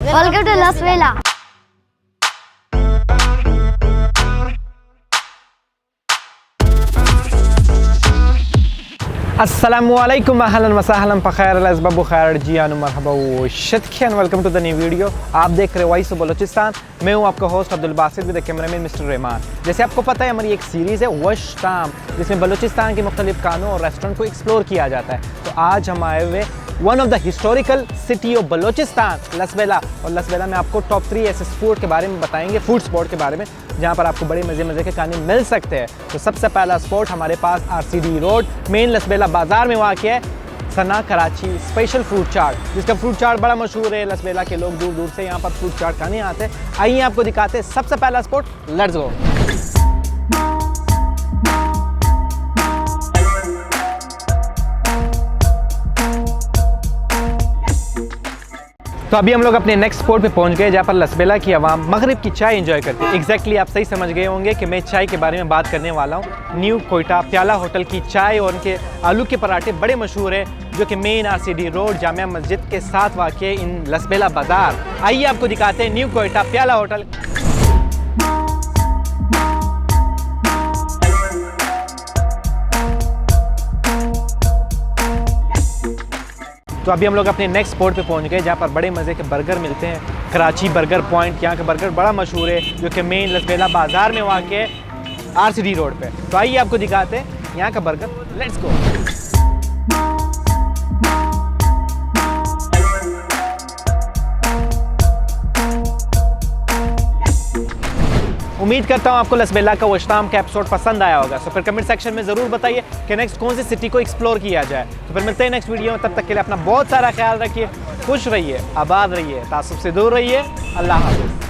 Welcome to Lasbela. Assalamualaikum ahlan wa sahlan बखैर लज़्बा बुखैर जियान मरहबा शतखियन welcome to the new video. आप देख रहे हो वॉइस ऑफ बलोचिस्तान। मैं हूं आपका host Abdul Basit with cameraman mister Rahman. जैसे आपको पता है हमारी एक सीरीज़ है वश ताम, जिसमें बलोचिस्तान के मुख्तलिफ खानों और रेस्टोरेंट को एक्सप्लोर किया जाता है। तो आज हम आए हुए one of the historical city of Balochistan Lasbela, और लसबेला में आपको टॉप 3 ऐसे स्पॉट के बारे में बताएंगे, फूड स्पॉट के बारे में, जहाँ पर आपको बड़े मज़े के खाने मिल सकते हैं। तो सबसे पहला स्पॉट हमारे पास RCD रोड मेन लसबेला बाज़ार में वाक़ है, सना कराची स्पेशल फ्रूट चाट, जिसका फ्रूट चाट बड़ा मशहूर है। लसबेला के लोग दूर दूर से यहाँ पर फ्रूट चाट खाने आते हैं। आइए आपको दिखाते हैं सबसे पहला स्पॉट, लेट्स गो। तो अभी हम लोग अपने नेक्स्ट स्पॉट पे पहुंच गए, जहाँ पर लसबेला की आवाम मगरिब की चाय एंजॉय करते हैं। एग्जैक्टली आप सही समझ गए होंगे कि मैं चाय के बारे में बात करने वाला हूँ। न्यू कोयटा प्याला होटल की चाय और उनके आलू के पराठे बड़े मशहूर है, जो कि main RCD road Jamia Masjid के साथ वाक़ है इन लसबेला बाज़ार। आइए आपको दिखाते हैं न्यू कोयटा प्याला होटल। तो अभी हम लोग अपने नेक्स्ट स्पॉट पे पहुंच गए, जहाँ पर बड़े मज़े के बर्गर मिलते हैं। कराची बर्गर पॉइंट, यहाँ का बर्गर बड़ा मशहूर है, जो कि मेन लसबेला बाज़ार में वाक़ है RCD रोड पे। तो आइए आपको दिखाते हैं यहाँ का बर्गर, लेट्स गो। उम्मीद करता हूँ आपको लसबेला का वश ताम का एपिसोड पसंद आया होगा। तो फिर कमेंट सेक्शन में ज़रूर बताइए कि नेक्स्ट कौन सी सिटी को एक्सप्लोर किया जाए। तो फिर मिलते हैं नेक्स्ट वीडियो में। तब तक के लिए अपना बहुत सारा ख्याल रखिए, खुश रहिए, आबाद रहिए, तासुब से दूर रहिए। अल्लाह हाफ़िज़।